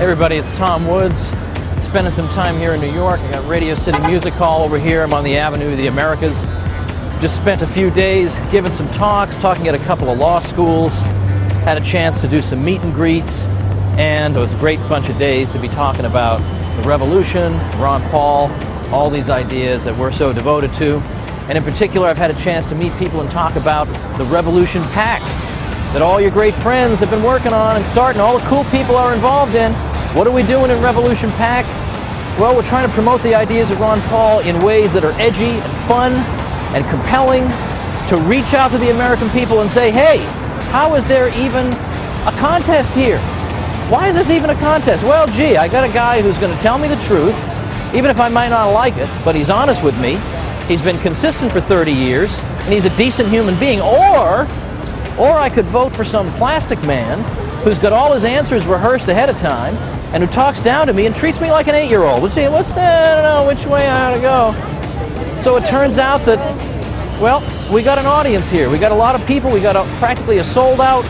Everybody, it's Tom Woods, spending some time here in New York. I got Radio City Music Hall over here. I'm on the Avenue of the Americas. Just spent a few days giving some talks, talking at a couple of law schools, had a chance to do some meet and greets, and it was a great bunch of days to be talking about the revolution, Ron Paul, all these ideas that we're so devoted to. And in particular, I've had a chance to meet people and talk about the Revolution PAC that all your great friends have been working on and starting, all the cool people are involved in. What are we doing in Revolution PAC? Well, we're trying to promote the ideas of Ron Paul in ways that are edgy and fun and compelling, to reach out to the American people and say, hey, how is there even a contest here? Why is this even a contest? Well, gee, I got a guy who's going to tell me the truth, even if I might not like it, but he's honest with me. He's been consistent for 30 years, and he's a decent human being. Or I could vote for some plastic man who's got all his answers rehearsed ahead of time and who talks down to me and treats me like an 8-year-old. Let's see, I don't know which way I ought to go. So it turns out that, well, we got an audience here. We got a lot of people. We got practically a sold-out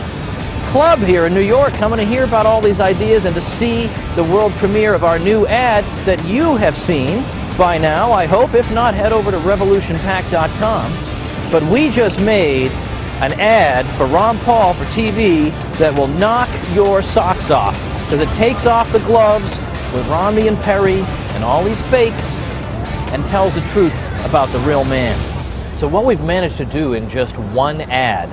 club here in New York coming to hear about all these ideas and to see the world premiere of our new ad that you have seen by now, I hope. If not, head over to revolutionpac.com. But we just made an ad for Ron Paul for TV that will knock your socks off, because it takes off the gloves with Romney and Perry and all these fakes and tells the truth about the real man. So what we've managed to do in just one ad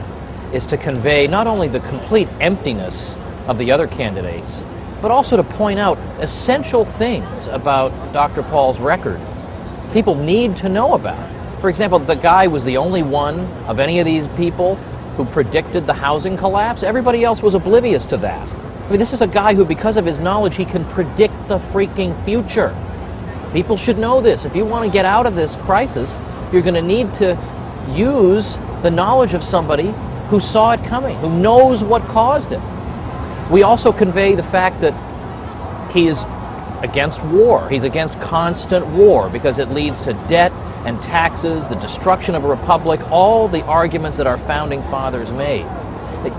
is to convey not only the complete emptiness of the other candidates, but also to point out essential things about Dr. Paul's record people need to know about. For example, the guy was the only one of any of these people who predicted the housing collapse. Everybody else was oblivious to that. I mean, this is a guy who, because of his knowledge, he can predict the freaking future. People should know this. If you want to get out of this crisis, you're going to need to use the knowledge of somebody who saw it coming, who knows what caused it. We also convey the fact that he is against war. He's against constant war because it leads to debt and taxes, the destruction of a republic, all the arguments that our founding fathers made.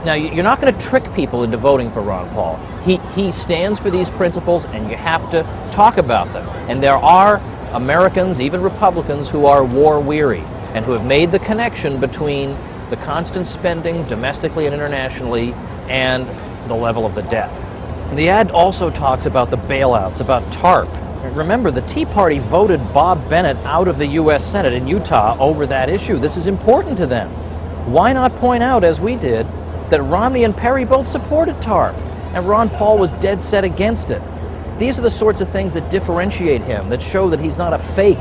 Now, you're not going to trick people into voting for Ron Paul. He stands for these principles, and you have to talk about them. And there are Americans, even Republicans, who are war-weary and who have made the connection between the constant spending domestically and internationally and the level of the debt. And the ad also talks about the bailouts, about TARP. Remember, the Tea Party voted Bob Bennett out of the U.S. Senate in Utah over that issue. This is important to them. Why not point out, as we did, that Romney and Perry both supported TARP, and Ron Paul was dead set against it? These are the sorts of things that differentiate him, that show that he's not a fake.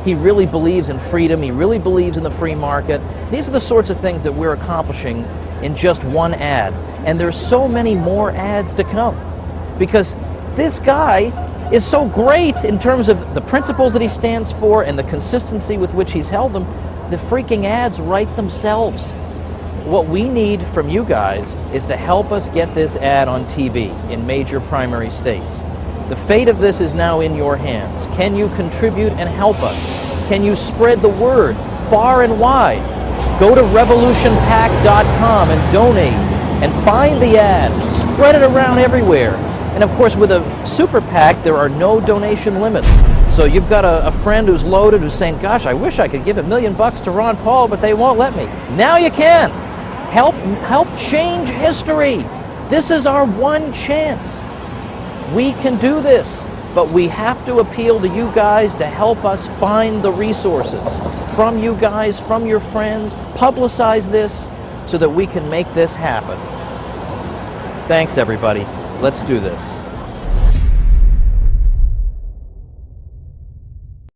He really believes in freedom. He really believes in the free market. These are the sorts of things that we're accomplishing in just one ad. And there's so many more ads to come, because this guy is so great in terms of the principles that he stands for and the consistency with which he's held them. The freaking ads write themselves. What we need from you guys is to help us get this ad on TV in major primary states. The fate of this is now in your hands. Can you contribute and help us? Can you spread the word far and wide? Go to revolutionpac.com and donate and find the ad and spread it around everywhere. And of course, with a super PAC, there are no donation limits. So you've got a friend who's loaded who's saying, gosh, I wish I could give $1 million to Ron Paul, but they won't let me. Now you can. Help change history. This is our one chance. We can do this, but we have to appeal to you guys to help us find the resources from you guys, from your friends. Publicize this so that we can make this happen. Thanks, everybody. Let's do this.